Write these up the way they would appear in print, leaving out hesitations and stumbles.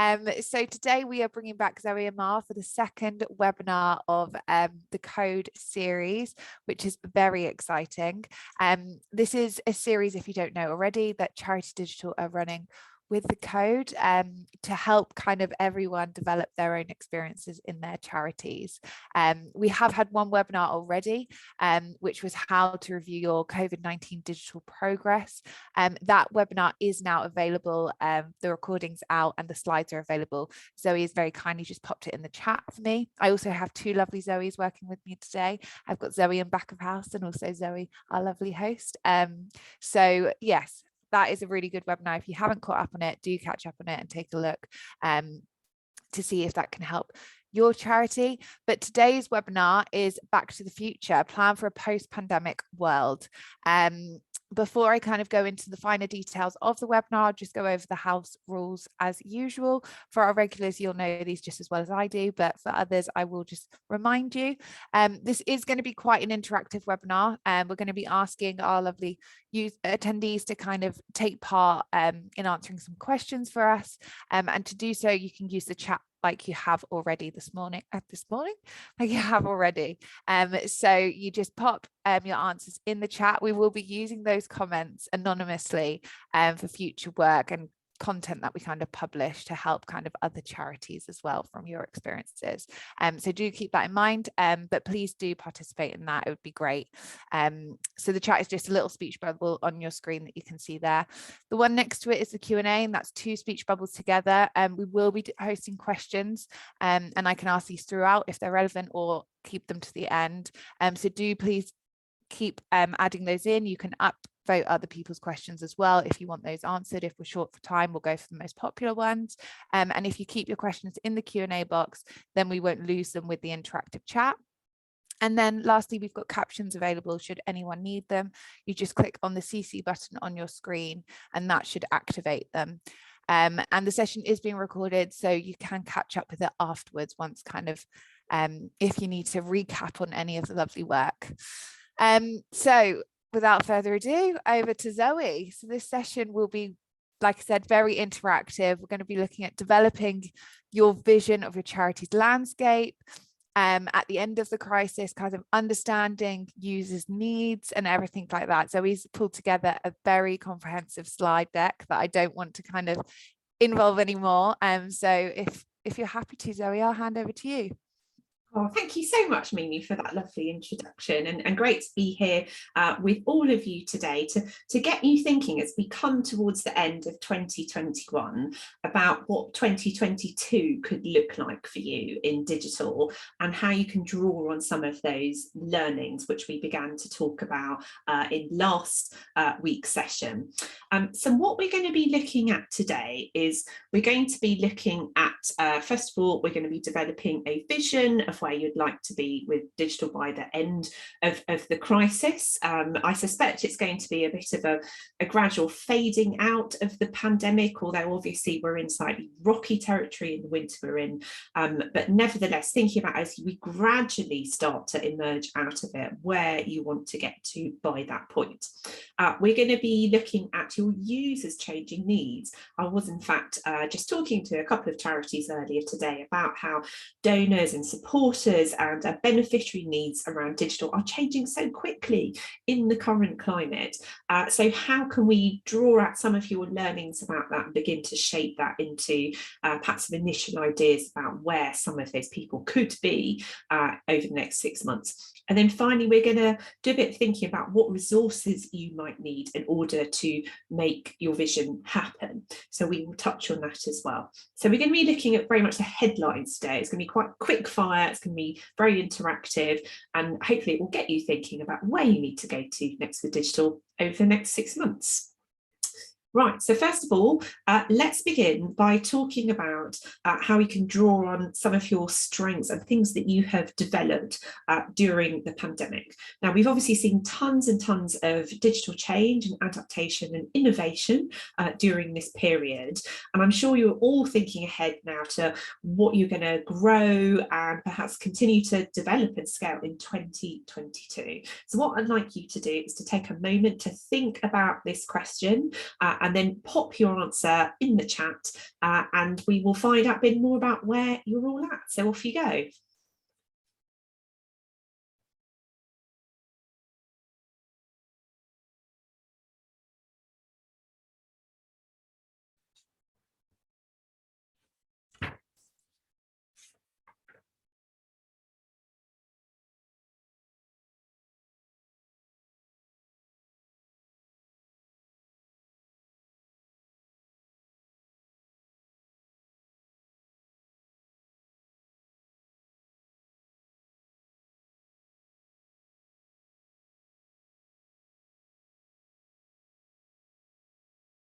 So today we are bringing back Zoe Amar for the second webinar of the Code series, which is very exciting. This is a series, if you don't know already, that Charity Digital are running with the Code to help kind of everyone develop their own experiences in their charities. We have had one webinar already, which was how to review your COVID-19 digital progress. That webinar is now available. The recording's out and the slides are available. Zoe has very kindly just popped it in the chat for me. I also have two lovely Zoes working with me today. I've got Zoe in back of house and also Zoe, our lovely host. So yes, that is a really good webinar. If you haven't caught up on it, do catch up on it and take a look to see if that can help your charity. But today's webinar is Back to the Future, a plan for a post-pandemic world. Before I kind of go into the finer details of the webinar, I'll just go over the house rules as usual. For our regulars, you'll know these just as well as I do, but for others, I will just remind you. This is going to be quite an interactive webinar, and we're going to be asking our lovely attendees to kind of take part in answering some questions for us. And to do so, you can use the chat like you have already this morning, like you have already. So you just pop your answers in the chat. We will be using those comments anonymously for future work and content that we kind of publish to help kind of other charities as well from your experiences. So do keep that in mind, but please do participate in that. It would be great. So the chat is just a little speech bubble on your screen that you can see there. The one next to it is the Q&A, and that's two speech bubbles together. We will be hosting questions, and I can ask these throughout if they're relevant, or keep them to the end. So do please keep adding those in. You can upvote other people's questions as well if you want those answered. If we're short for time, we'll go for the most popular ones. And if you keep your questions in the Q&A box, then we won't lose them with the interactive chat. And then lastly, we've got captions available should anyone need them. You just click on the CC button on your screen and that should activate them. And the session is being recorded, so you can catch up with it afterwards once kind of if you need to recap on any of the lovely work. So without further ado, over to Zoe. So this session will be, like I said, very interactive. We're going to be looking at developing your vision of your charity's landscape at the end of the crisis, kind of understanding users' needs and everything like that. Zoe's pulled together a very comprehensive slide deck that I don't want to kind of involve anymore. So if you're happy to, Zoe, I'll hand over to you. Oh, thank you so much, Mimi, for that lovely introduction, and great to be here with all of you today to get you thinking as we come towards the end of 2021 about what 2022 could look like for you in digital and how you can draw on some of those learnings which we began to talk about in last week's session. So what we're going to be looking at today is we're going to be looking at, first of all, we're going to be developing a vision of where you'd like to be with digital by the end of the crisis. I suspect it's going to be a bit of a gradual fading out of the pandemic, although obviously we're in slightly rocky territory in the winter we're in, but nevertheless thinking about as we gradually start to emerge out of it, where you want to get to by that point. We're going to be looking at your users' changing needs. I was in fact just talking to a couple of charities earlier today about how donors and supporters and beneficiary needs around digital are changing so quickly in the current climate. So how can we draw out some of your learnings about that and begin to shape that into perhaps some initial ideas about where some of those people could be over the next 6 months. And then finally, we're going to do a bit of thinking about what resources you might need in order to make your vision happen. So we will touch on that as well. So we're going to be looking at very much the headlines today. It's going to be quite quick fire. It's going to be very interactive, and hopefully it will get you thinking about where you need to go to next with digital over the next 6 months. Right, so first of all, let's begin by talking about how you can draw on some of your strengths and things that you have developed during the pandemic. Now, we've obviously seen tons and tons of digital change and adaptation and innovation during this period. And I'm sure you're all thinking ahead now to what you're going to grow and perhaps continue to develop and scale in 2022. So what I'd like you to do is to take a moment to think about this question and then pop your answer in the chat, and we will find out a bit more about where you're all at. So off you go.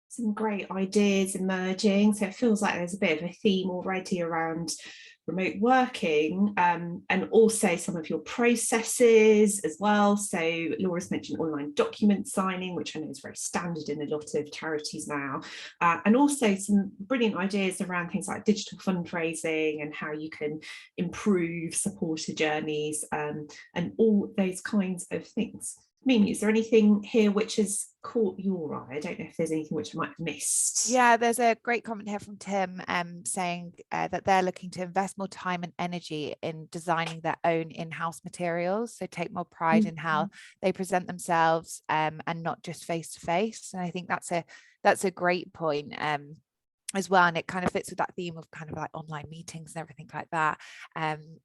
Some great ideas emerging. So it feels like there's a bit of a theme already around remote working, and also some of your processes as well. So Laura's mentioned online document signing, which I know is very standard in a lot of charities now, and also some brilliant ideas around things like digital fundraising and how you can improve supporter journeys, and all those kinds of things. Mimi, is there anything here which has caught your eye? I don't know if there's anything which I might have missed. Yeah, there's a great comment here from Tim saying that they're looking to invest more time and energy in designing their own in-house materials. So take more pride in how they present themselves, and not just face to face. And I think that's a great point. As well, and it kind of fits with that theme of kind of like online meetings and everything like that,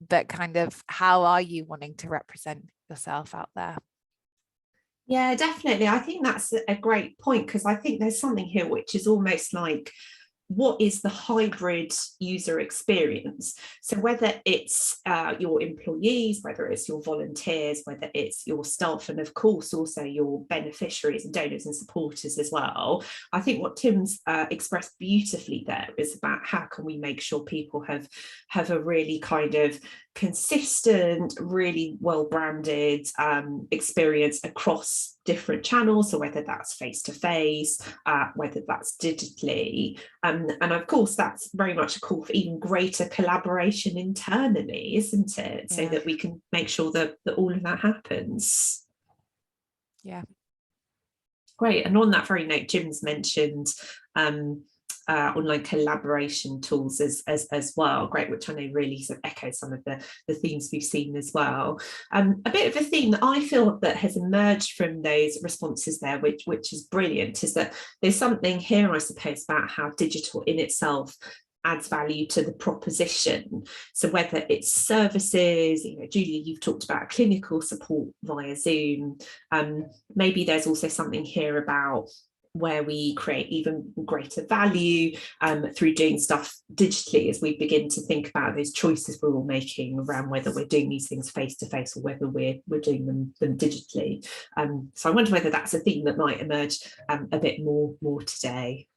but kind of how are you wanting to represent yourself out there? Yeah, definitely. I think that's a great point, because I think there's something here which is almost like, what is the hybrid user experience? So whether it's your employees, whether it's your volunteers, whether it's your staff, and of course also your beneficiaries and donors and supporters as well. I think what Tim's expressed beautifully there is about how can we make sure people have a really kind of consistent, really well branded experience across different channels. So whether that's face to face, whether that's digitally, and of course that's very much a call for even greater collaboration internally, isn't it? Yeah. So that we can make sure that all of that happens. Yeah, great. And on that very note, Jim's mentioned online collaboration tools as well. Great, which I know really sort of echoes some of the themes we've seen as well. A bit of a theme that I feel that has emerged from those responses there, which is brilliant, is that there's something here, I suppose, about how digital in itself adds value to the proposition. So whether it's services, Julie, you've talked about clinical support via Zoom. Maybe there's also something here about where we create even greater value through doing stuff digitally, as we begin to think about those choices we're all making around whether we're doing these things face to face or whether we're doing them digitally. So I wonder whether that's a theme that might emerge a bit more today.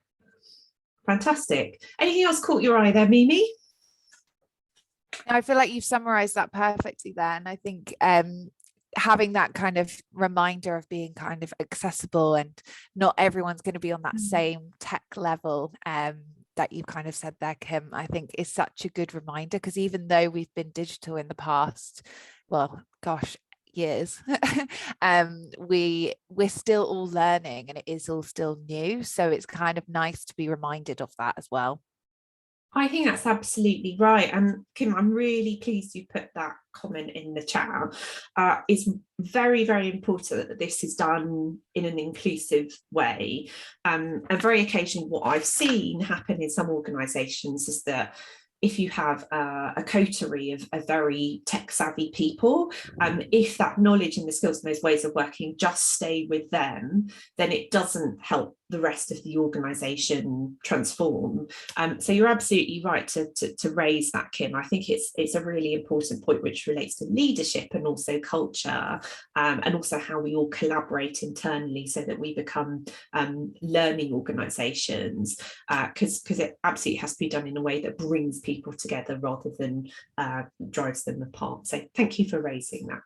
Fantastic. Anything else caught your eye there, Mimi? I feel like you've summarized that perfectly there, and I think having that kind of reminder of being kind of accessible, and not everyone's going to be on that same tech level that you kind of said there, Kim, I think is such a good reminder, because even though we've been digital in the past, well, gosh, years, we're still all learning, and it is all still new. So it's kind of nice to be reminded of that as well. I think that's absolutely right. And Kim, I'm really pleased you put that comment in the chat. It's very, very important that this is done in an inclusive way. And very occasionally what I've seen happen in some organisations is that if you have a coterie of very tech savvy people, if that knowledge and the skills and those ways of working just stay with them, then it doesn't help the rest of the organisation transform. So you're absolutely right to raise that, Kim. I think it's a really important point which relates to leadership and also culture, and also how we all collaborate internally so that we become learning organisations, because it absolutely has to be done in a way that brings people together rather than drives them apart. So thank you for raising that.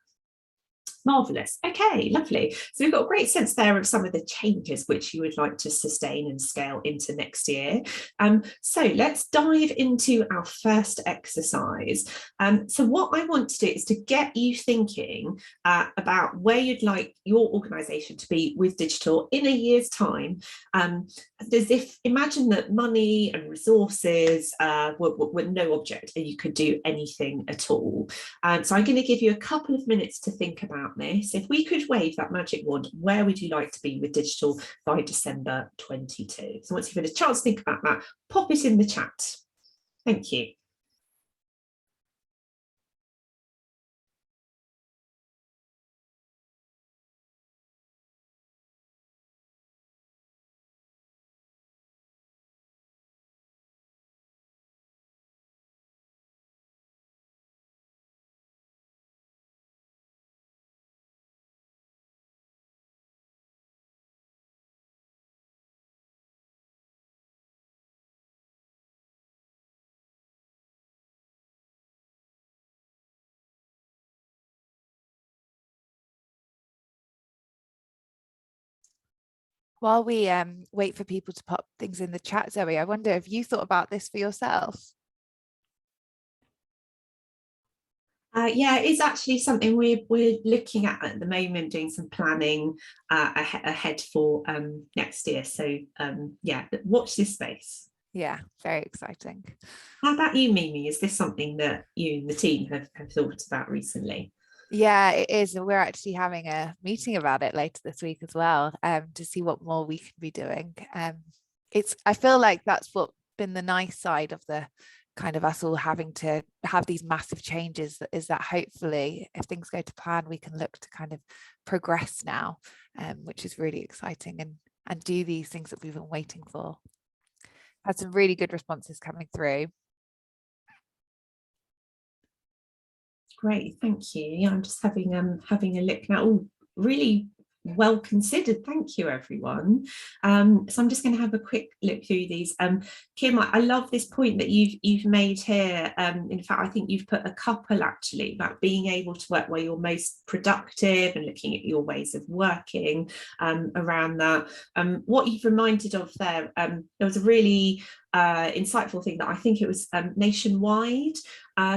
Marvellous. Okay, lovely. So we've got a great sense there of some of the changes which you would like to sustain and scale into next year. So let's dive into our first exercise. So what I want to do is to get you thinking about where you'd like your organisation to be with digital in a year's time, as if imagine that money and resources were no object and you could do anything at all. So I'm going to give you a couple of minutes to think about this. If we could wave that magic wand, where would you like to be with digital by December 22? So once you've had a chance to think about that, pop it in the chat. Thank you. While we wait for people to pop things in the chat, Zoe, I wonder if you thought about this for yourself. Yeah, it's actually something we're looking at the moment, doing some planning ahead for next year. So yeah, watch this space. Yeah, very exciting. How about you, Mimi? Is this something that you and the team have thought about recently? Yeah, it is. And we're actually having a meeting about it later this week as well, to see what more we can be doing. I feel like that's what been the nice side of the kind of us all having to have these massive changes, is that hopefully if things go to plan, we can look to kind of progress now, which is really exciting, and do these things that we've been waiting for. Had some really good responses coming through. Great, thank you. Yeah, I'm just having a look now. Oh, really well considered. Thank you, everyone. So I'm just going to have a quick look through these. Kim, I love this point that you've made here. In fact, I think you've put a couple actually about being able to work where you're most productive and looking at your ways of working around that. What you've reminded of there was a really insightful thing that I think it was Nationwide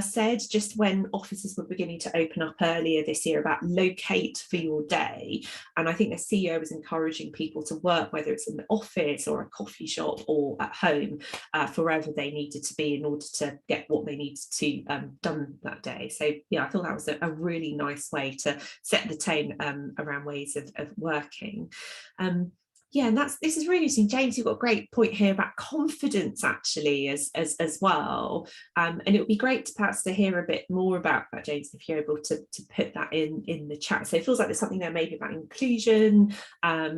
said just when offices were beginning to open up earlier this year about locate for your day. And I think the CEO was encouraging people to work, whether it's in the office or a coffee shop or at home, wherever they needed to be in order to get what they needed to done that day. So yeah, I thought that was a really nice way to set the tone around ways of working. Yeah, and this is really interesting. James, you've got a great point here about confidence actually as well. And it would be great to perhaps to hear a bit more about that, James, if you're able to put that in the chat. So it feels like there's something there maybe about inclusion,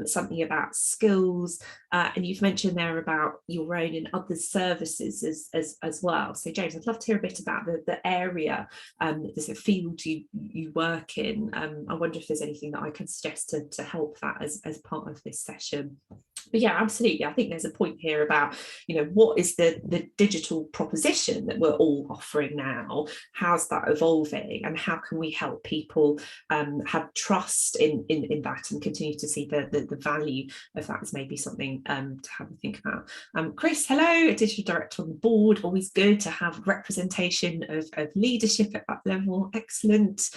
something about skills, and you've mentioned there about your own and other services as well. So James, I'd love to hear a bit about the area, there's a field you work in. I wonder if there's anything that I can suggest to help that as part of this session. But yeah, absolutely. I think there's a point here about, what is the digital proposition that we're all offering now? How's that evolving? And how can we help people have trust in that and continue to see the value of that as maybe something to have a think about. Chris, hello, a digital director on the board. Always good to have representation of leadership at that level. Excellent.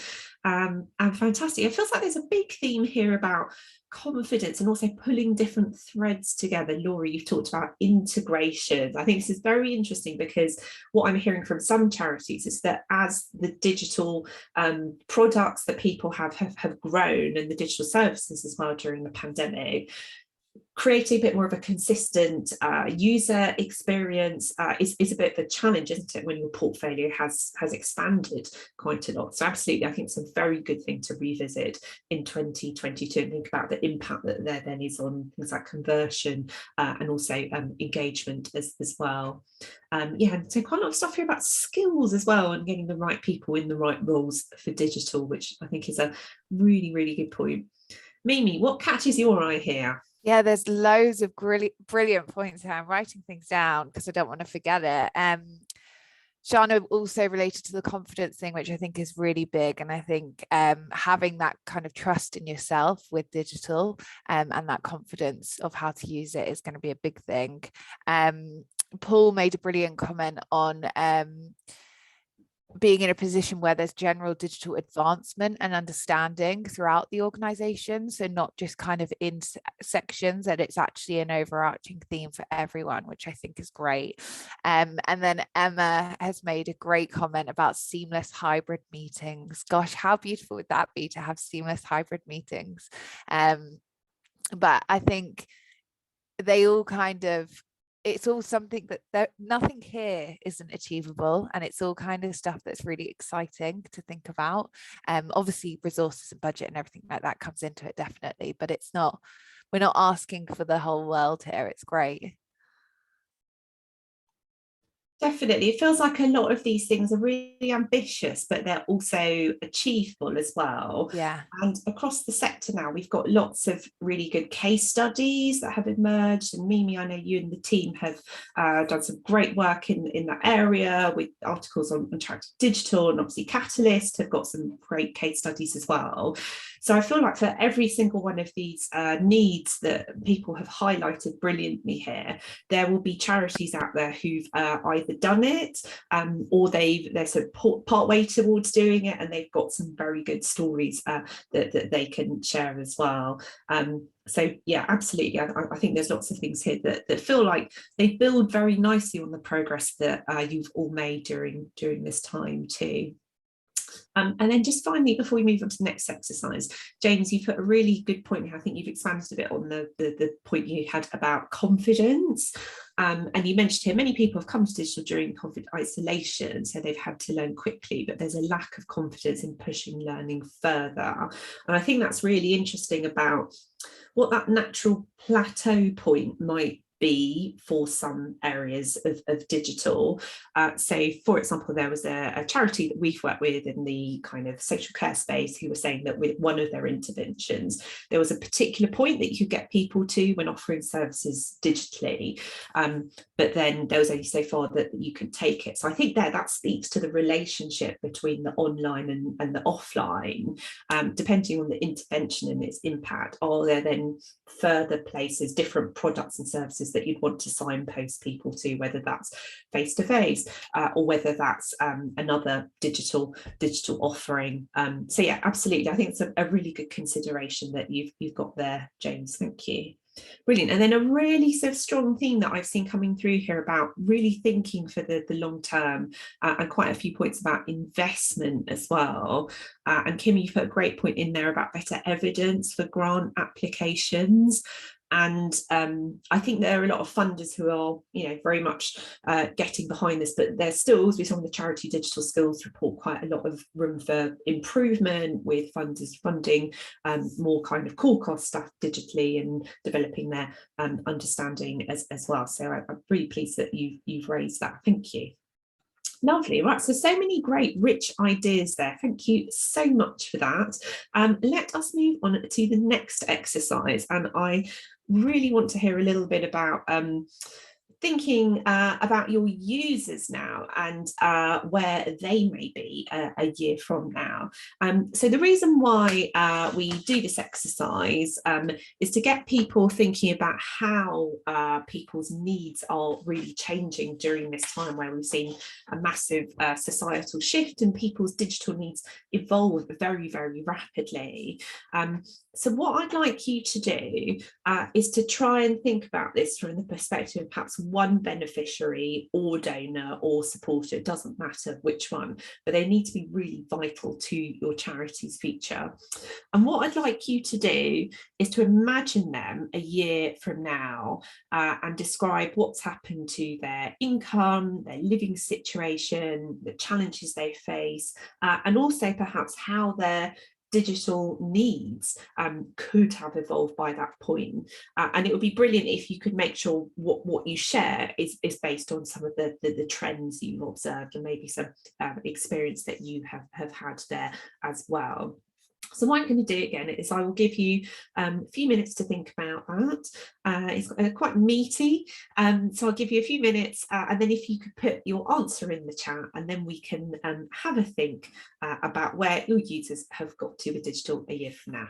And fantastic. It feels like there's a big theme here about confidence and also pulling different threads together. Laurie, you've talked about integration. I think this is very interesting because what I'm hearing from some charities is that as the digital products that people have grown and the digital services as well during the pandemic, creating a bit more of a consistent user experience is a bit of a challenge, isn't it, when your portfolio has expanded quite a lot. So absolutely, I think it's a very good thing to revisit in 2022 and think about the impact that there then is on things like conversion and also engagement as well. Yeah, so quite a lot of stuff here about skills as well and getting the right people in the right roles for digital, which I think is a really, really good point. Mimi, what catches your eye here? Yeah, there's loads of brilliant points here. I'm writing things down because I don't want to forget it. Shana also related to the confidence thing, which I think is really big. And I think having that kind of trust in yourself with digital and that confidence of how to use it is going to be a big thing. Paul made a brilliant comment on being in a position where there's general digital advancement and understanding throughout the organization. So not just kind of in sections, that it's actually an overarching theme for everyone, which I think is great. And then Emma has made a great comment about seamless hybrid meetings. Gosh, how beautiful would that be to have seamless hybrid meetings? But I think they all kind of, it's all something that nothing here isn't achievable, and it's all kind of stuff that's really exciting to think about. Obviously resources and budget and everything like that comes into it, definitely, but it's not, we're not asking for the whole world here. It's great. Definitely. It feels like a lot of these things are really ambitious, but they're also achievable as well. Yeah. And across the sector now, we've got lots of really good case studies that have emerged. And Mimi, I know you and the team have done some great work in that area with articles on Interactive Digital, and obviously Catalyst have got some great case studies as well. So I feel like for every single one of these needs that people have highlighted brilliantly here, there will be charities out there who've either done it or they're sort of part way towards doing it, and they've got some very good stories that they can share as well. So yeah, absolutely. I think there's lots of things here that feel like they build very nicely on the progress that you've all made during this time too. And then just finally, before we move on to the next exercise, James, you put a really good point here. I think you've expanded a bit on the point you had about confidence. And you mentioned here, many people have come to digital during COVID isolation, so they've had to learn quickly, but there's a lack of confidence in pushing learning further. And I think that's really interesting about what that natural plateau point might be for some areas of digital. So for example, there was a charity that we've worked with in the kind of social care space who were saying that with one of their interventions, there was a particular point that you could get people to when offering services digitally, but then there was only so far that you could take it. So I think that speaks to the relationship between the online and the offline, depending on the intervention and its impact. Are there then further places, different products and services that you'd want to signpost people to, whether that's face-to-face or whether that's another digital offering? So yeah, absolutely. I think it's a really good consideration that you've got there, James. Thank you. Brilliant. And then a really sort of strong theme that I've seen coming through here about really thinking for the long term, and quite a few points about investment as well. And Kim, you put a great point in there about better evidence for grant applications. And I think there are a lot of funders who are, very much getting behind this, but there's still, as we saw in the Charity Digital Skills report, quite a lot of room for improvement with funders funding more kind of core cost stuff digitally and developing their understanding as well. So I'm really pleased that you've raised that. Thank you. Lovely. Right, so many great rich ideas there. Thank you so much for that. Let us move on to the next exercise, and I really want to hear a little bit about thinking about your users now and where they may be a year from now. So the reason why we do this exercise is to get people thinking about how people's needs are really changing during this time where we've seen a massive societal shift and people's digital needs evolve very, very rapidly. So what I'd like you to do is to try and think about this from the perspective of perhaps one beneficiary or donor or supporter. It doesn't matter which one, but they need to be really vital to your charity's future. And what I'd like you to do is to imagine them a year from now and describe what's happened to their income, their living situation, the challenges they face, and also perhaps how their digital needs could have evolved by that point. And it would be brilliant if you could make sure what you share is based on some of the trends you've observed and maybe some experience that you have had there as well. So what I'm going to do again is I will give you a few minutes to think about that. It's quite meaty, so I'll give you a few minutes and then if you could put your answer in the chat, and then we can have a think about where your users have got to with digital a year from now.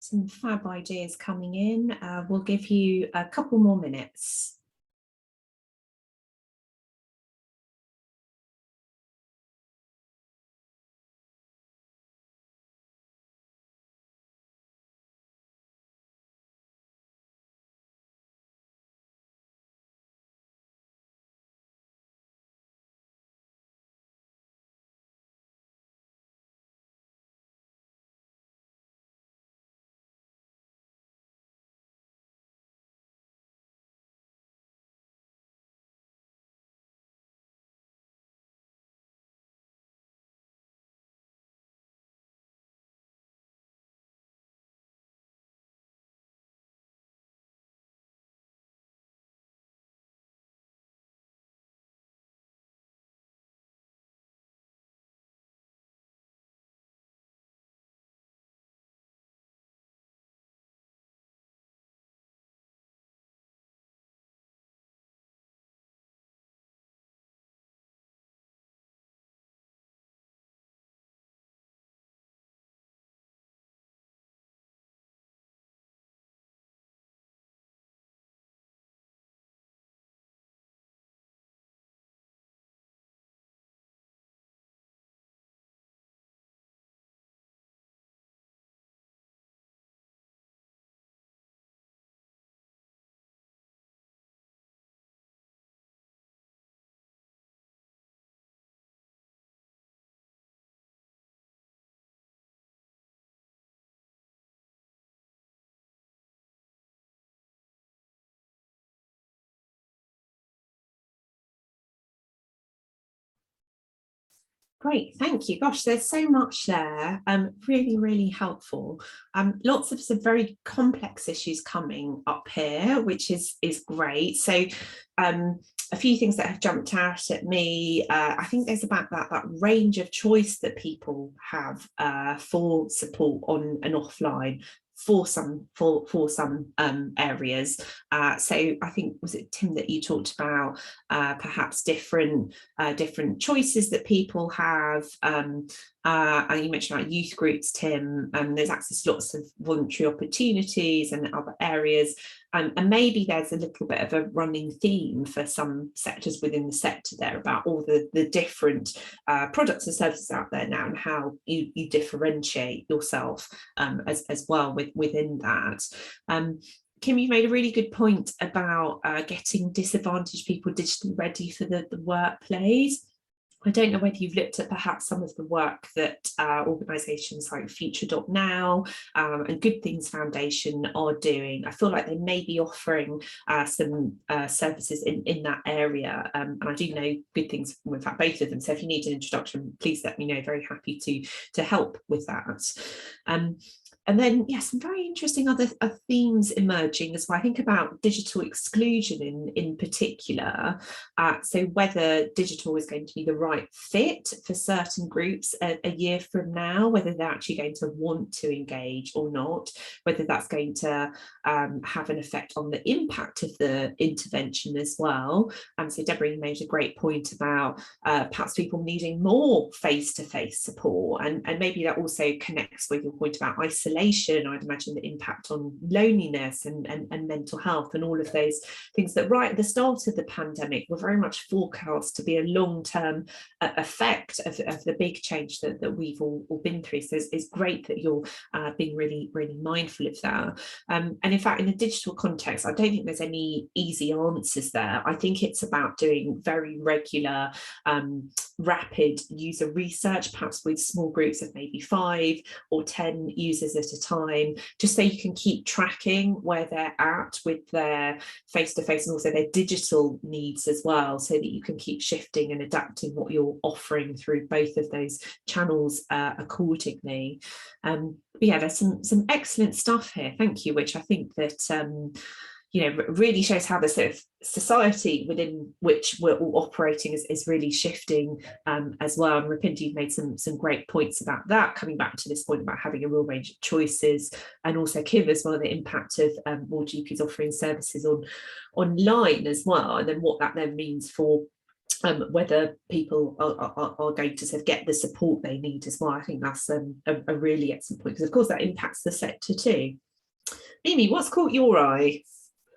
some fab ideas coming in. We'll give you a couple more minutes. Great, thank you. Gosh, there's so much there. Really, really helpful. Lots of some very complex issues coming up here, which is great. So, a few things that have jumped out at me. I think there's about that range of choice that people have for support on and offline for some areas. So I think, was it Tim that you talked about perhaps different choices that people have, and you mentioned about youth groups, Tim, there's access to lots of voluntary opportunities and other areas, and maybe there's a little bit of a running theme for some sectors within the sector there about all the different products and services out there now, and how you differentiate yourself as well within that. Kim, you made a really good point about getting disadvantaged people digitally ready for the workplace. I don't know whether you've looked at perhaps some of the work that organisations like Future.now and Good Things Foundation are doing. I feel like they may be offering some services in that area, and I do know Good Things, in fact both of them, so if you need an introduction, please let me know, very happy to help with that. And then, yes, some very interesting other themes emerging as well. I think about digital exclusion in particular. So whether digital is going to be the right fit for certain groups a year from now, whether they're actually going to want to engage or not, whether that's going to have an effect on the impact of the intervention as well. So Deborah made a great point about perhaps people needing more face-to-face support, and maybe that also connects with your point about isolation. I'd imagine the impact on loneliness and mental health and all of those things that right at the start of the pandemic were very much forecast to be a long-term effect of the big change that we've all been through. So it's great that you're being really, really mindful of that. And in fact, in a digital context, I don't think there's any easy answers there. I think it's about doing very regular, rapid user research, perhaps with small groups of maybe 5 or 10 users at a time, just so you can keep tracking where they're at with their face-to-face and also their digital needs as well, so that you can keep shifting and adapting what you're offering through both of those channels accordingly. But yeah, there's some excellent stuff here, thank you, which I think that really shows how the sort of society within which we're all operating is really shifting as well. And Rupinda, you've made some great points about that, coming back to this point about having a real range of choices, and also Kim as well, the impact of more GPs offering services online as well, and then what that then means for whether people are going to sort of get the support they need as well. I think that's a really excellent point, because of course that impacts the sector too. Mimi, what's caught your eye?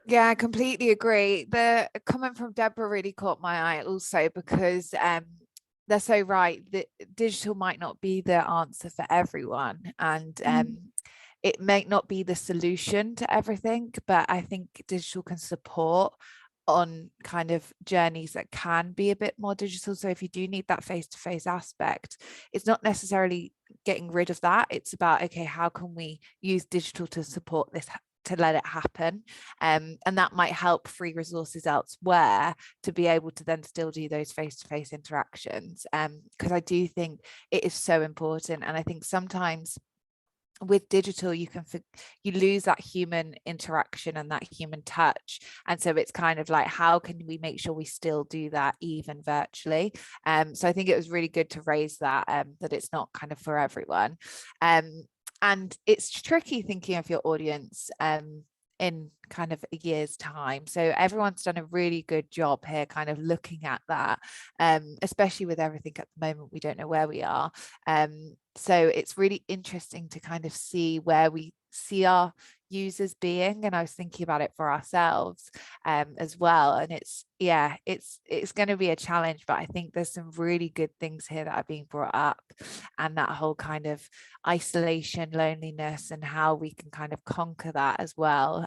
Yeah, I completely agree. The comment from Deborah really caught my eye also, because they're so right that digital might not be the answer for everyone, and it may not be the solution to everything, but I think digital can support on kind of journeys that can be a bit more digital. So if you do need that face-to-face aspect, it's not necessarily getting rid of that. It's about, okay, how can we use digital to support this, to let it happen, and that might help free resources elsewhere to be able to then still do those face-to-face interactions, because I do think it is so important. And I think sometimes with digital you lose that human interaction and that human touch, and so it's kind of like, how can we make sure we still do that even virtually? So I think it was really good to raise that, that it's not kind of for everyone, and it's tricky thinking of your audience in kind of a year's time. So everyone's done a really good job here kind of looking at that, especially with everything at the moment, we don't know where we are. So it's really interesting to kind of see where we see our users being, and I was thinking about it for ourselves as well, and it's going to be a challenge, but I think there's some really good things here that are being brought up, and that whole kind of isolation, loneliness, and how we can kind of conquer that as well,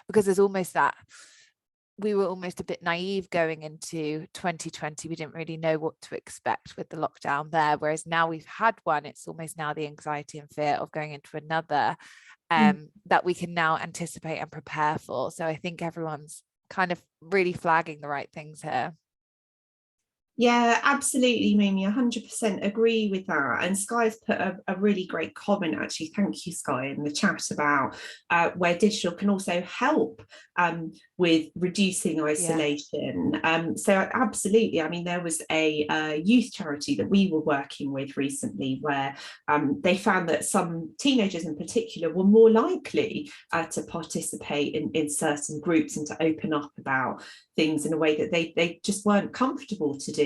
because there's almost that we were almost a bit naive going into 2020. We didn't really know what to expect with the lockdown there, whereas now we've had one, it's almost now the anxiety and fear of going into another that we can now anticipate and prepare for. So I think everyone's kind of really flagging the right things here. Yeah, absolutely, Mimi. 100% agree with that. And Sky's put a really great comment, actually. Thank you, Sky, in the chat about where digital can also help with reducing isolation. So absolutely. I mean, there was a youth charity that we were working with recently where they found that some teenagers in particular were more likely to participate in certain groups and to open up about things in a way that they just weren't comfortable to do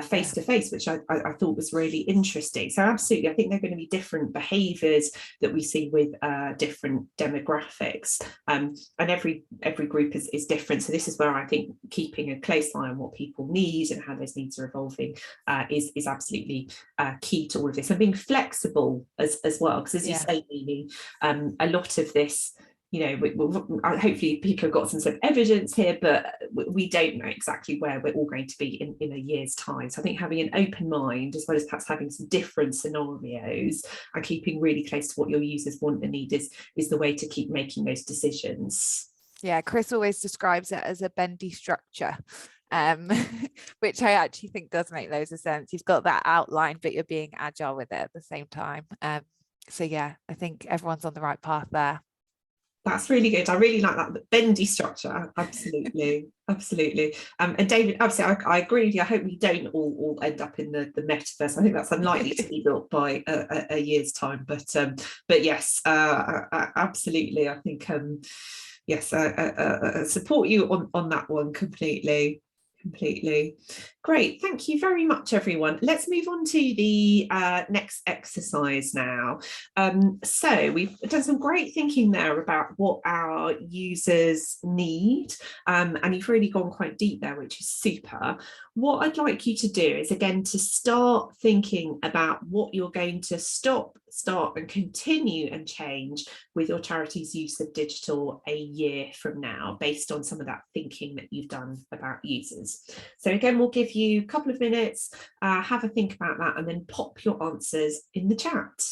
face to face, which I thought was really interesting. So absolutely, I think there are going to be different behaviours that we see with different demographics, and every group is different. So this is where I think keeping a close eye on what people need and how those needs are evolving is absolutely key to all of this, and being flexible as well, because as you say, Mimi, a lot of this, you know, hopefully people have got some sort of evidence here, but we don't know exactly where we're all going to be in a year's time. So I think having an open mind, as well as perhaps having some different scenarios and keeping really close to what your users want and need is the way to keep making those decisions. Yeah, Chris always describes it as a bendy structure, which I actually think does make loads of sense. You've got that outline, but you're being agile with it at the same time. So yeah, I think everyone's on the right path there. That's really good. I really like that bendy structure. Absolutely, absolutely. And David, absolutely, I agree with you. I hope we don't all end up in the metaverse. I think that's unlikely to be built by a year's time. But yes, absolutely. I think yes, support you on that one completely. Great, thank you very much, everyone. Let's move on to the next exercise now. So we've done some great thinking there about what our users need, and you've really gone quite deep there, which is super. What I'd like you to do is, again, to start thinking about what you're going to stop, start and continue and change with your charity's use of digital a year from now, based on some of that thinking that you've done about users. So again, we'll give you a couple of minutes, have a think about that, and then pop your answers in the chat.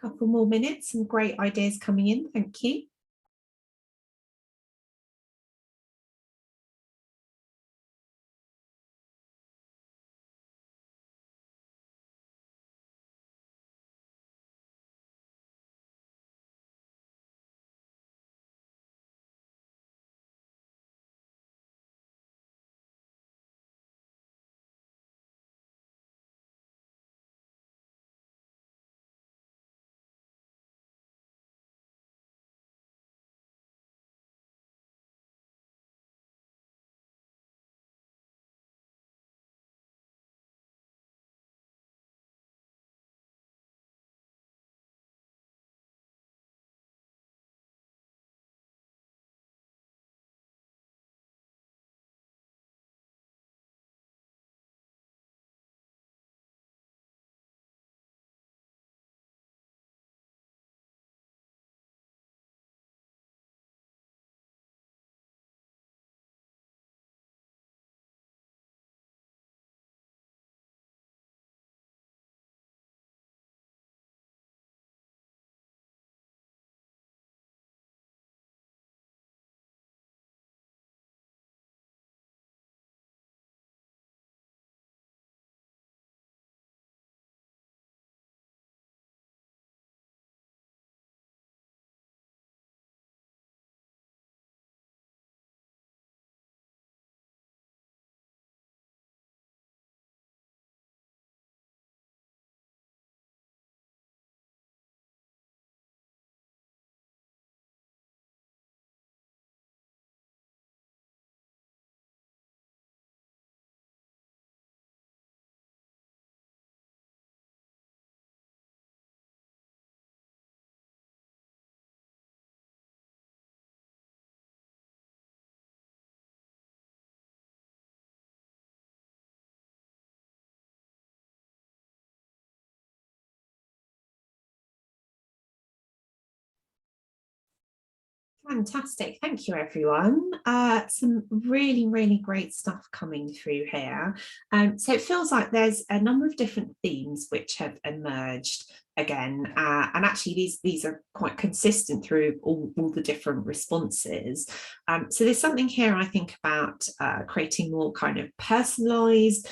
Couple more minutes, some great ideas coming in. Thank you. Fantastic. Thank you, everyone. Some really, really great stuff coming through here. So it feels like there's a number of different themes which have emerged again, and actually these are quite consistent through all the different responses. So there's something here I think about creating more kind of personalized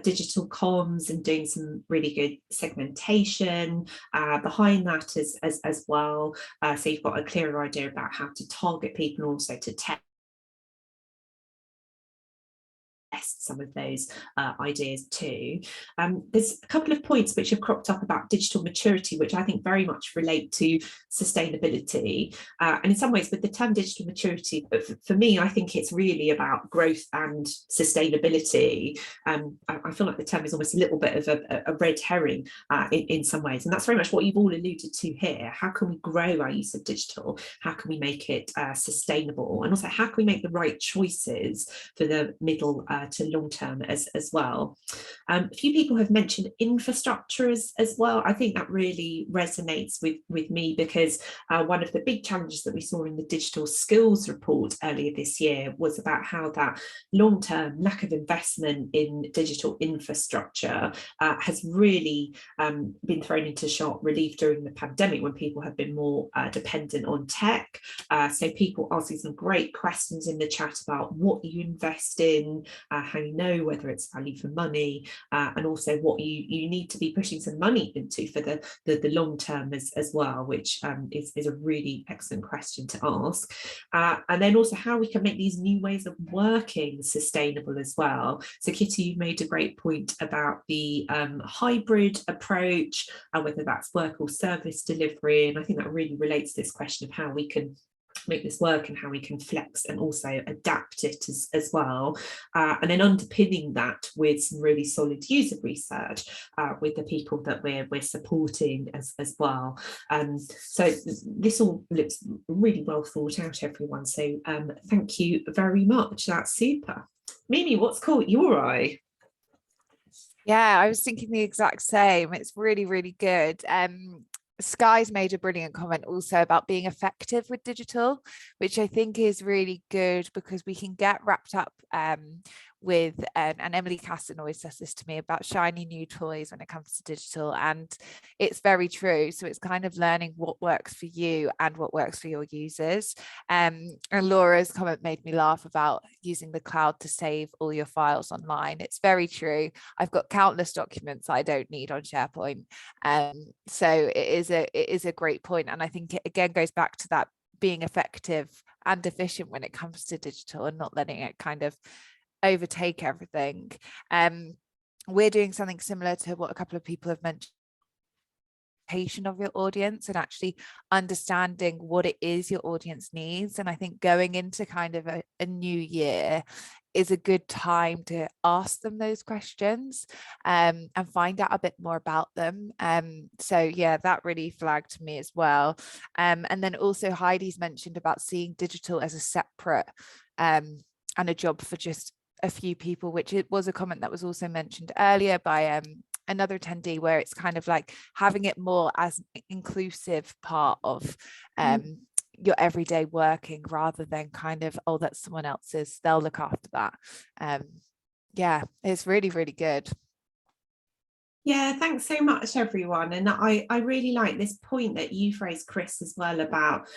digital comms and doing some really good segmentation behind that as well. So you've got a clearer idea about how to target people and also to test some of those ideas too. There's a couple of points which have cropped up about digital maturity, which I think very much relate to sustainability. And in some ways, with the term digital maturity, but for me, I think it's really about growth and sustainability. I feel like the term is almost a little bit of a red herring in some ways. And that's very much what you've all alluded to here. How can we grow our use of digital? How can we make it sustainable? And also, how can we make the right choices for the middle to long term as well? A few people have mentioned infrastructure as well. I think that really resonates with me because one of the big challenges that we saw in the digital skills report earlier this year was about how that long-term lack of investment in digital infrastructure has really been thrown into sharp relief during the pandemic when people have been more dependent on tech. So people asking some great questions in the chat about what you invest in, how you know whether it's value for money, and also what you need to be pushing some money into for the long term as well, which is a really excellent question to ask. And then also how we can make these new ways of working sustainable as well. So Kitty, you made a great point about the hybrid approach, whether that's work or service delivery. And I think that really relates to this question of how we can make this work and how we can flex and also adapt it as well, and then underpinning that with some really solid user research with the people that we're supporting as well. So this all looks really well thought out, everyone, so thank you very much. That's super. Mimi, what's caught your eye? Yeah, I was thinking the exact same. It's really, really good. Sky's made a brilliant comment also about being effective with digital, which I think is really good because we can get wrapped up with, and Emily Caston always says this to me about shiny new toys when it comes to digital, and it's very true. So it's kind of learning what works for you and what works for your users. And Laura's comment made me laugh about using the cloud to save all your files online. It's very true. I've got countless documents I don't need on SharePoint. So it is a great point. And I think it again goes back to that being effective and efficient when it comes to digital and not letting it kind of overtake everything. We're doing something similar to what a couple of people have mentioned of your audience and actually understanding what it is your audience needs. And I think going into kind of a new year is a good time to ask them those questions and find out a bit more about them. So yeah, that really flagged to me as well. And then also Heidi's mentioned about seeing digital as a separate and a job for just a few people, which it was a comment that was also mentioned earlier by another attendee, where it's kind of like having it more as an inclusive part of your everyday working, rather than kind of, oh, that's someone else's, they'll look after that. Yeah, it's really, really good. Yeah, thanks so much, everyone. And I really like this point that you've raised, Chris, as well, about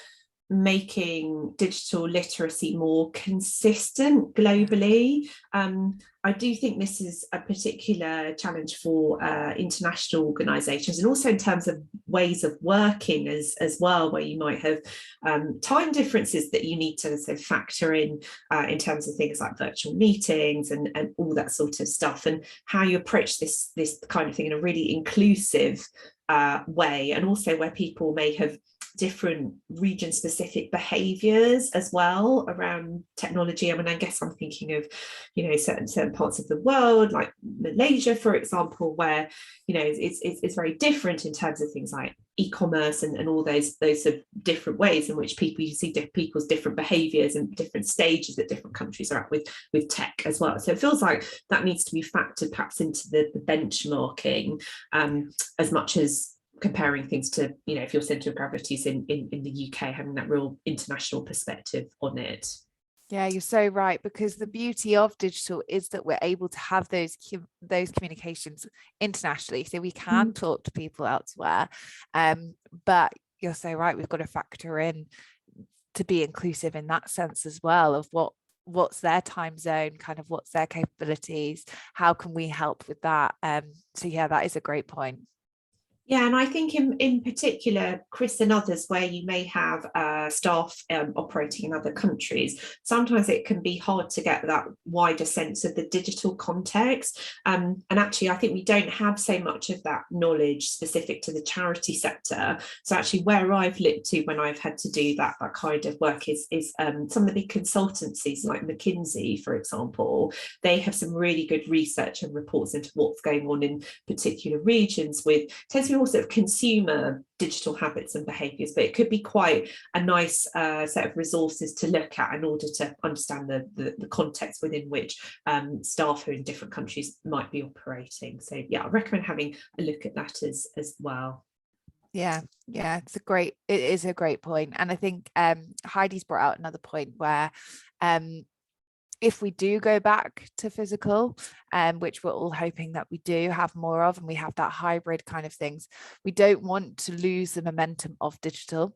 making digital literacy more consistent globally. I do think this is a particular challenge for international organisations, and also in terms of ways of working as well, where you might have time differences that you need to sort of factor in terms of things like virtual meetings and all that sort of stuff, and how you approach this kind of thing in a really inclusive way, and also where people may have different region specific behaviors as well around technology. I mean, I guess I'm thinking of, you know, certain parts of the world, like Malaysia, for example, where, you know, it's very different in terms of things like e-commerce and all those sort of different ways in which you see people's different behaviors and different stages that different countries are at with tech as well. So it feels like that needs to be factored perhaps into the benchmarking as much as comparing things to, you know, if your centre of gravity is in the UK, having that real international perspective on it. Yeah, you're so right, because the beauty of digital is that we're able to have those communications internationally, so we can talk to people elsewhere. But you're so right, we've got to factor in to be inclusive in that sense as well, of what's their time zone, kind of what's their capabilities, how can we help with that. So yeah, that is a great point. Yeah, and I think in particular, Chris, and others where you may have staff operating in other countries, sometimes it can be hard to get that wider sense of the digital context. And actually, I think we don't have so much of that knowledge specific to the charity sector. So actually, where I've looked to when I've had to do that kind of work is some of the big consultancies like McKinsey, for example. They have some really good research and reports into what's going on in particular regions with tends to be all sort of consumer digital habits and behaviours, but it could be quite a nice set of resources to look at in order to understand the context within which staff who are in different countries might be operating. So yeah, I recommend having a look at that as well. Yeah, it is a great point. And I think Heidi's brought out another point where if we do go back to physical, which we're all hoping that we do have more of, and we have that hybrid kind of things, we don't want to lose the momentum of digital,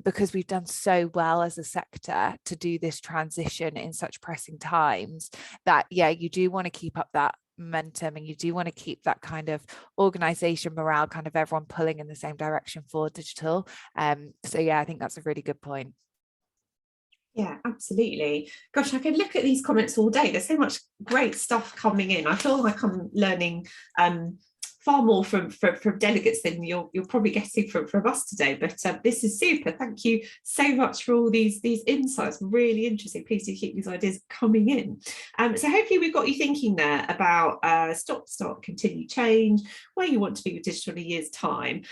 because we've done so well as a sector to do this transition in such pressing times that, yeah, you do want to keep up that momentum, and you do want to keep that kind of organization morale, kind of everyone pulling in the same direction for digital. So yeah, I think that's a really good point. Yeah, absolutely. Gosh, I could look at these comments all day. There's so much great stuff coming in. I feel like I'm learning far more from delegates than you're probably getting from us today, but this is super. Thank you so much for all these insights. Really interesting. Please do keep these ideas coming in. So hopefully we've got you thinking there about stop, start, continue, change, where you want to be with digital in a year's time.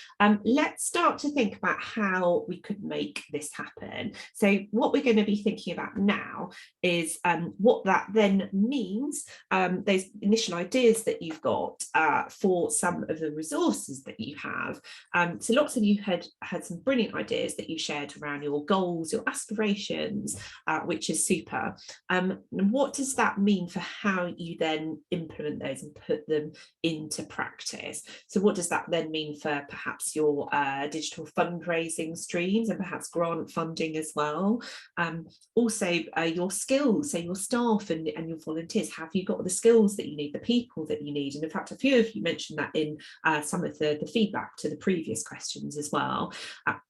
Let's start to think about how we could make this happen. So what we're going to be thinking about now is what that then means, those initial ideas that you've got for some of the resources that you have. So lots of you had some brilliant ideas that you shared around your goals, your aspirations, which is super. And what does that mean for how you then implement those and put them into practice? So what does that then mean for perhaps your digital fundraising streams and perhaps grant funding as well? Also your skills, so your staff and your volunteers, have you got the skills that you need, the people that you need? And in fact, a few of you mentioned that in some of the feedback to the previous questions as well.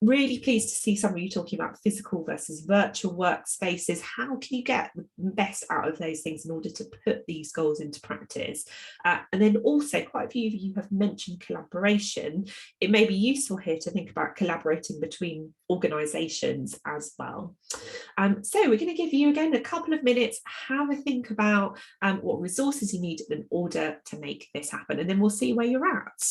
Really pleased to see some of you talking about physical versus virtual workspaces. How can you get the best out of those things in order to put these goals into practice? And then also quite a few of you have mentioned collaboration. It may be useful here to think about collaborating between organisations as well. So we're going to give you again a couple of minutes, have a think about what resources you need in order to make this happen, and then we'll see where you're at.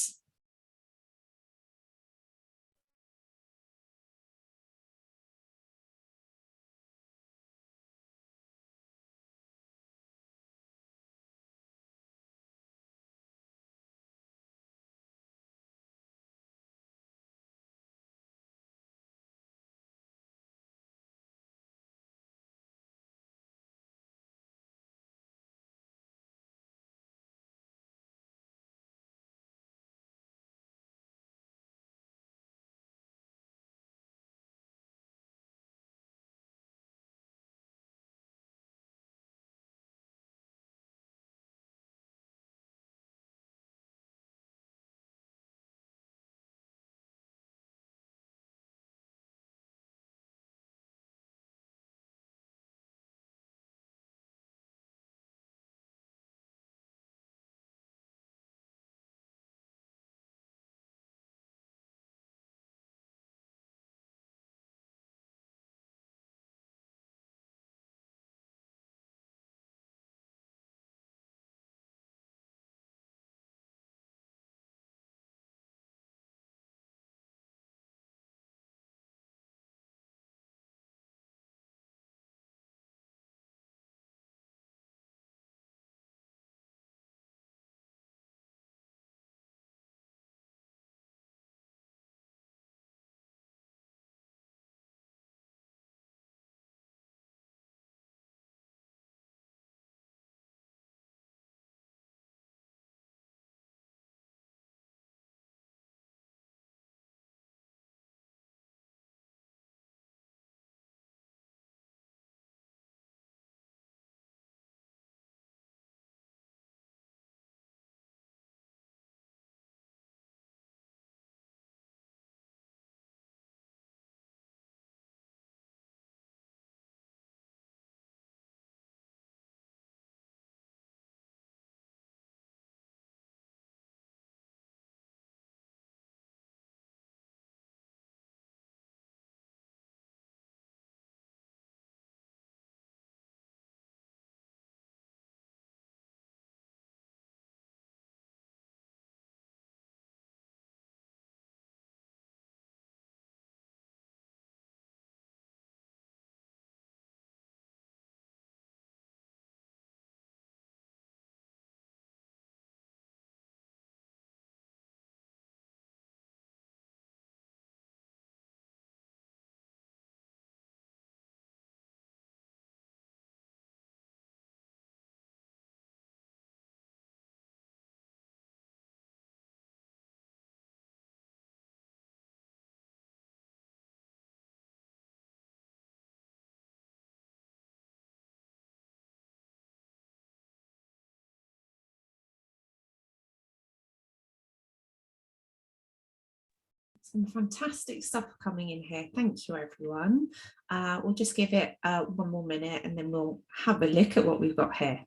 Some fantastic stuff coming in here. Thank you, everyone. We'll just give it one more minute and then we'll have a look at what we've got here.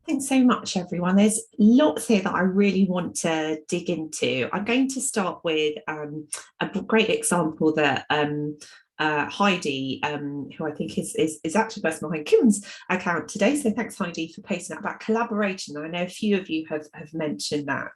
Thanks so much, everyone. There's lots here that I really want to dig into. I'm going to start with a great example that Heidi, who I think is actually the person behind Kim's account today. So thanks, Heidi, for posting that about collaboration. I know a few of you have mentioned that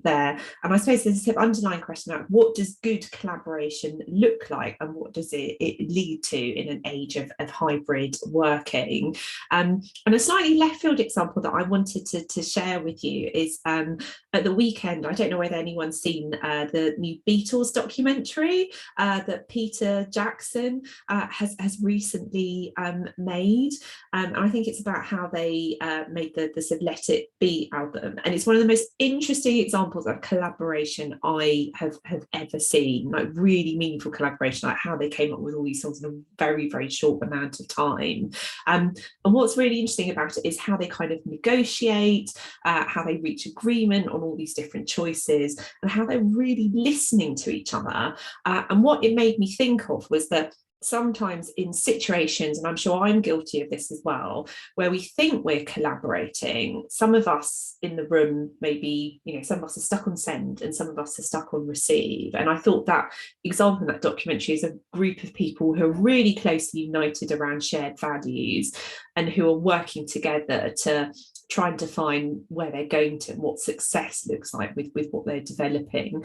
there. And I suppose there's an underlying question about what does good collaboration look like and what does it lead to in an age of hybrid working? And a slightly left field example that I wanted to share with you is at the weekend, I don't know whether anyone's seen the new Beatles documentary that Peter Jackson has recently made. And I think it's about how they made the sort of Let It Be album. And it's one of the most interesting examples of collaboration I have ever seen, like really meaningful collaboration, like how they came up with all these songs in a very, very short amount of time. And what's really interesting about it is how they kind of negotiate, how they reach agreement on all these different choices, and how they're really listening to each other. And what it made me think of was that sometimes in situations, and I'm sure I'm guilty of this as well, where we think we're collaborating, some of us in the room, maybe, some of us are stuck on send and some of us are stuck on receive. And I thought that example in that documentary is a group of people who are really closely united around shared values and who are working together to try and define where they're going to and what success looks like with what they're developing.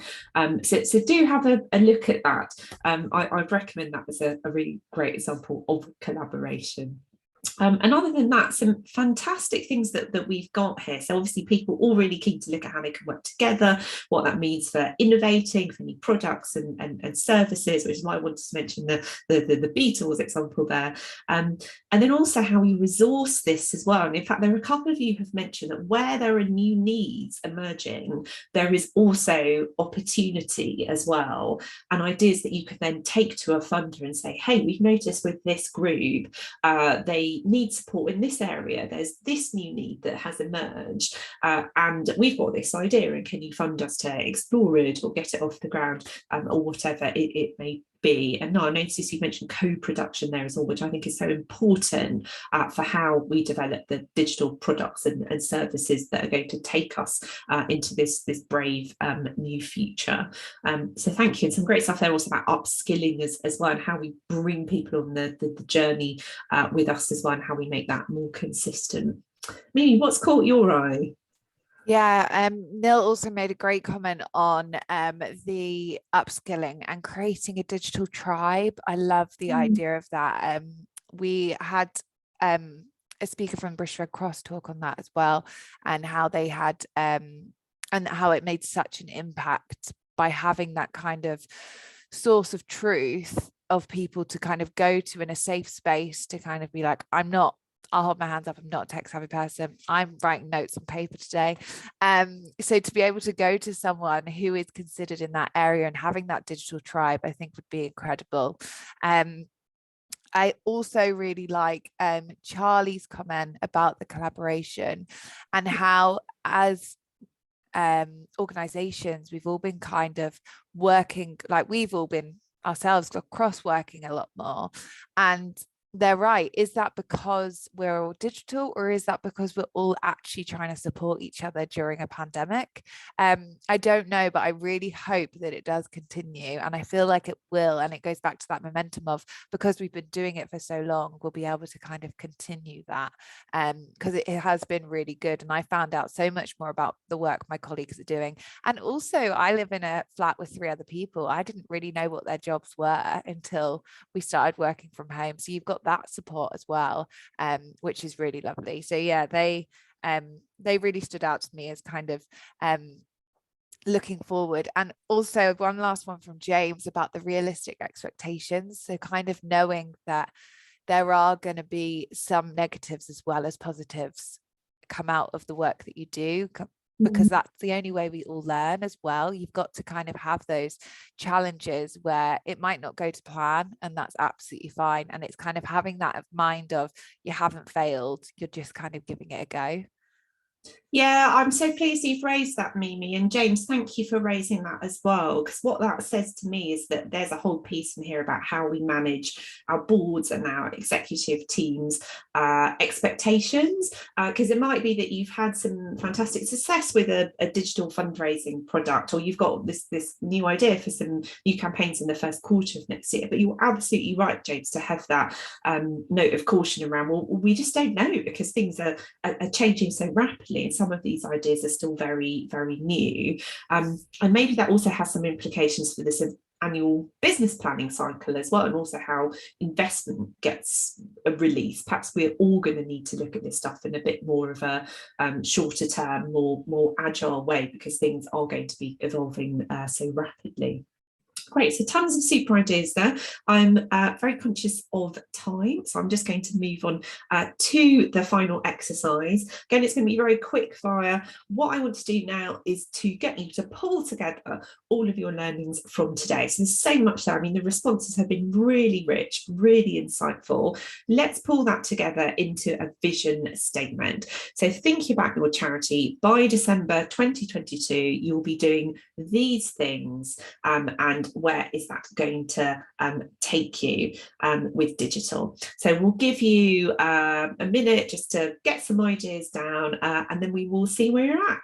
So do have a look at that. I'd recommend that as a really great example of collaboration. And other than that, some fantastic things that we've got here. So obviously people all really keen to look at how they can work together, what that means for innovating, for new products and services, which is why I wanted to mention the Beatles example there. And then also how we resource this as well. And in fact, there are a couple of you who have mentioned that where there are new needs emerging, there is also opportunity as well, and ideas that you can then take to a funder and say, hey, we've noticed with this group, they need support in this area, there's this new need that has emerged, and we've got this idea, and can you fund us to explore it or get it off the ground, or whatever it may be. And now I noticed you mentioned co-production there as well, which I think is so important for how we develop the digital products and services that are going to take us into this brave new future. So thank you. And some great stuff there also about upskilling as well, and how we bring people on the journey with us as well, and how we make that more consistent. Mimi, what's caught your eye? Yeah, Neil also made a great comment on the upskilling and creating a digital tribe. I love the idea of that. We had a speaker from British Red Cross talk on that as well, and how they had and how it made such an impact by having that kind of source of truth of people to kind of go to in a safe space to kind of be like, I'll hold my hands up, I'm not a tech savvy person, I'm writing notes on paper today. So to be able to go to someone who is considered in that area and having that digital tribe, I think would be incredible. I also really like Charlie's comment about the collaboration and how, as organizations, we've all been kind of working, like we've all been ourselves cross working a lot more. And they're right. Is that because we're all digital, or is that because we're all actually trying to support each other during a pandemic? I don't know, but I really hope that it does continue, and I feel like it will. And it goes back to that momentum of, because we've been doing it for so long, we'll be able to kind of continue that, because it has been really good. And I found out so much more about the work my colleagues are doing. And also, I live in a flat with 3 other people. I didn't really know what their jobs were until we started working from home. So you've got that support as well, which is really lovely. So yeah, they really stood out to me as kind of looking forward. And also one last one from James about the realistic expectations, so kind of knowing that there are going to be some negatives as well as positives come out of the work that you do, because that's the only way we all learn as well. You've got to kind of have those challenges where it might not go to plan, and that's absolutely fine. And it's kind of having that mind of, you haven't failed, you're just kind of giving it a go. Yeah, I'm so pleased you've raised that, Mimi. And James, thank you for raising that as well. Because what that says to me is that there's a whole piece in here about how we manage our boards and our executive teams' expectations. Because it might be that you've had some fantastic success with a digital fundraising product, or you've got this new idea for some new campaigns in the first quarter of next year. But you're absolutely right, James, to have that note of caution around, well, we just don't know because things are changing so rapidly, and some of these ideas are still very, very new. And maybe that also has some implications for this annual business planning cycle as well, and also how investment gets released. Perhaps we're all going to need to look at this stuff in a bit more of a shorter term, more agile way, because things are going to be evolving so rapidly. Great, so tons of super ideas there. I'm very conscious of time, so I'm just going to move on to the final exercise. Again, it's going to be very quick fire. What I want to do now is to get you to pull together all of your learnings from today. So there's so much there. I mean, the responses have been really rich, really insightful. Let's pull that together into a vision statement. So thinking about your charity, by December 2022, you'll be doing these things, and where is that going to take you with digital. So we'll give you a minute just to get some ideas down, and then we will see where you're at.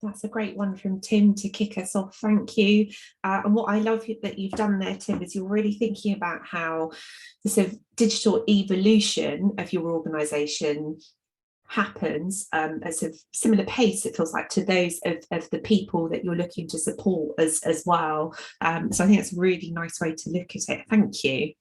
That's a great one from Tim to kick us off. Thank you. And what I love that you've done there, Tim, is you're really thinking about how the sort of digital evolution of your organisation happens at a similar pace, it feels like, to those of the people that you're looking to support as well. So I think that's a really nice way to look at it. Thank you.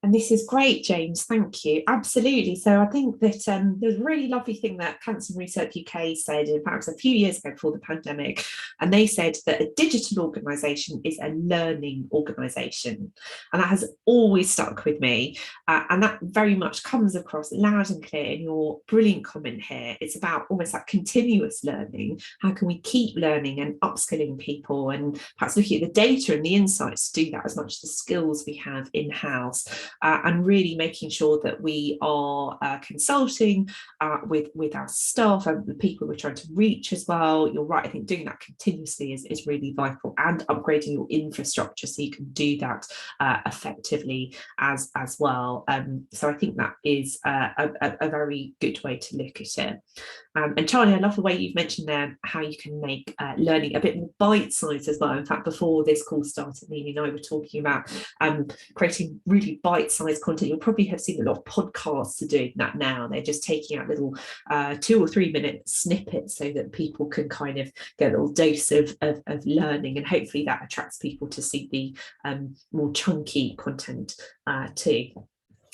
And this is great, James. Thank you. Absolutely. So I think that there's a really lovely thing that Cancer Research UK said, in fact, it was a few years ago before the pandemic, and they said that a digital organisation is a learning organisation. And that has always stuck with me. And that very much comes across loud and clear in your brilliant comment here. It's about almost that continuous learning. How can we keep learning and upskilling people, and perhaps looking at the data and the insights to do that as much as the skills we have in-house. And really making sure that we are consulting with our staff and the people we're trying to reach as well. You're right, I think doing that continuously is really vital, and upgrading your infrastructure so you can do that effectively as well. So I think that is a very good way to look at it. And Charlie, I love the way you've mentioned there how you can make learning a bit more bite-sized as well. In fact, before this call started, Mimi and I were talking about creating really bite-sized content. You'll probably have seen a lot of podcasts are doing that now. They're just taking out little 2 or 3 minute snippets so that people can kind of get a little dose of learning, and hopefully that attracts people to see the more chunky content too.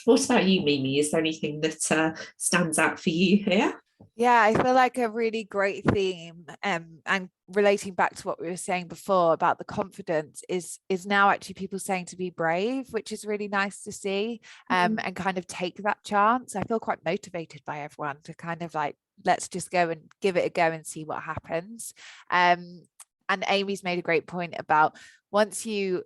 What about you, Mimi? Is there anything that stands out for you here? Yeah, I feel like a really great theme, and relating back to what we were saying before about the confidence is now actually people saying to be brave, which is really nice to see, Mm. and kind of take that chance. I feel quite motivated by everyone to kind of like, let's just go and give it a go and see what happens. And Amy's made a great point about once you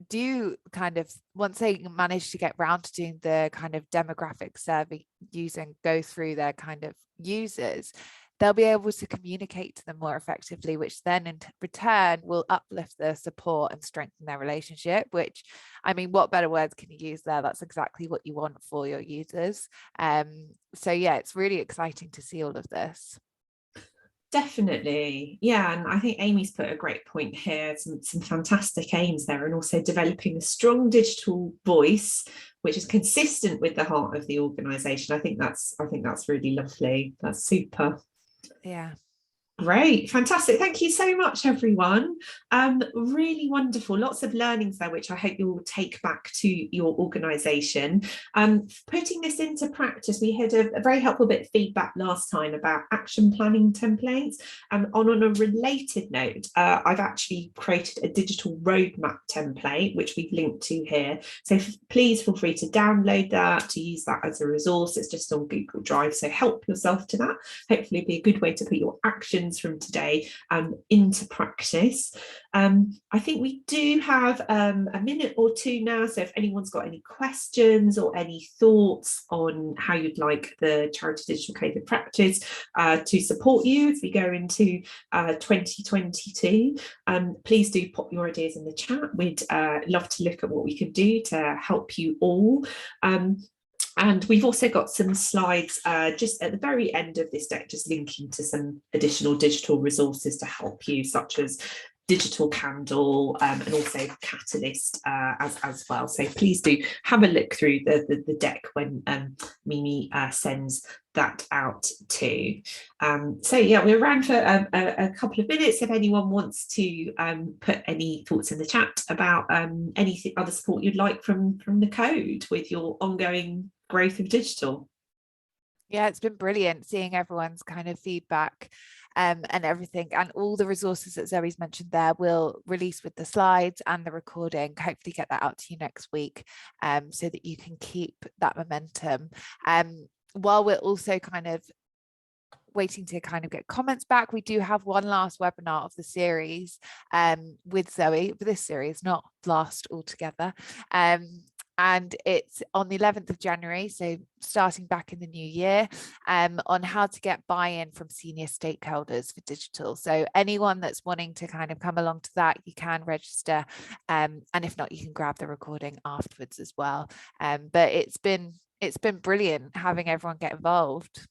do kind of, once they manage to get round to doing the kind of demographic survey using, go through their kind of users, they'll be able to communicate to them more effectively, which then in return will uplift their support and strengthen their relationship, which, I mean, what better words can you use there? That's exactly what you want for your users. So yeah, it's really exciting to see all of this. Definitely. Yeah. And I think Amy's put a great point here, some fantastic aims there, and also developing a strong digital voice, which is consistent with the heart of the organisation. I think that's really lovely. That's super. Yeah. Great, fantastic. Thank you so much, everyone. Really wonderful. Lots of learnings there, which I hope you'll take back to your organisation. Putting this into practice, we had a very helpful bit of feedback last time about action planning templates. On a related note, I've actually created a digital roadmap template, which we've linked to here. So please feel free to download that, to use that as a resource. It's just on Google Drive, so help yourself to that. Hopefully it'll be a good way to put your actions from today into practice. I think we do have a minute or two now, so if anyone's got any questions or any thoughts on how you'd like the Charity Digital Code of Practice to support you as we go into 2022, please do pop your ideas in the chat. We'd love to look at what we can do to help you all. And we've also got some slides just at the very end of this deck, just linking to some additional digital resources to help you, such as Digital Candle and also Catalyst as well. So please do have a look through the deck when Mimi sends that out too. So yeah, we're around for a couple of minutes if anyone wants to put any thoughts in the chat about any other support you'd like from the code with your ongoing growth of digital. Yeah, it's been brilliant seeing everyone's kind of feedback and everything, and all the resources that Zoe's mentioned there will release with the slides and the recording. Hopefully get that out to you next week so that you can keep that momentum. While we're also kind of waiting to kind of get comments back, we do have one last webinar of the series with Zoe, but this series not last altogether. And it's on the 11th of January, so starting back in the new year, on how to get buy-in from senior stakeholders for digital. So anyone that's wanting to kind of come along to that, you can register, and if not, you can grab the recording afterwards as well. But it's been brilliant having everyone get involved.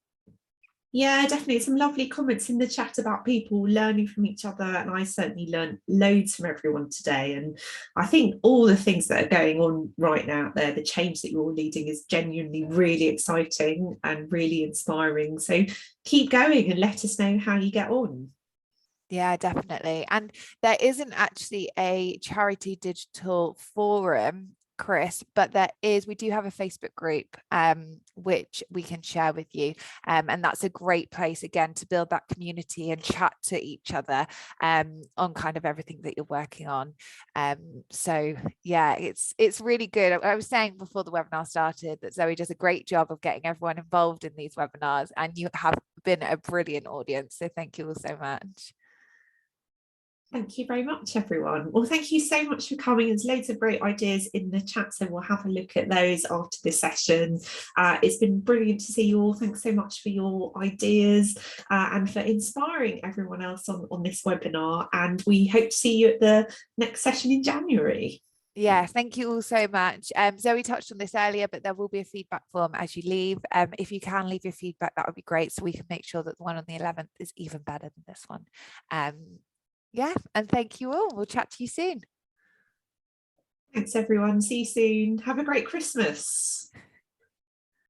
Yeah, definitely. Some lovely comments in the chat about people learning from each other. And I certainly learned loads from everyone today. And I think all the things that are going on right now out there, the change that you're all leading is genuinely really exciting and really inspiring. So keep going and let us know how you get on. Yeah, definitely. And there isn't actually a charity digital forum, Chris, but we do have a Facebook group which we can share with you, and that's a great place again to build that community and chat to each other on kind of everything that you're working on. So yeah, it's really good. I was saying before the webinar started that Zoe does a great job of getting everyone involved in these webinars, and you have been a brilliant audience, so thank you all so much. Thank you very much, everyone. Well, thank you so much for coming. There's loads of great ideas in the chat, so we'll have a look at those after this session. It's been brilliant to see you all. Thanks so much for your ideas and for inspiring everyone else on this webinar. And we hope to see you at the next session in January. Yeah, thank you all so much. Zoe touched on this earlier, but there will be a feedback form as you leave. If you can leave your feedback, that would be great, so we can make sure that the one on the 11th is even better than this one. Yeah, and thank you all. We'll chat to you soon. Thanks, everyone. See you soon. Have a great Christmas.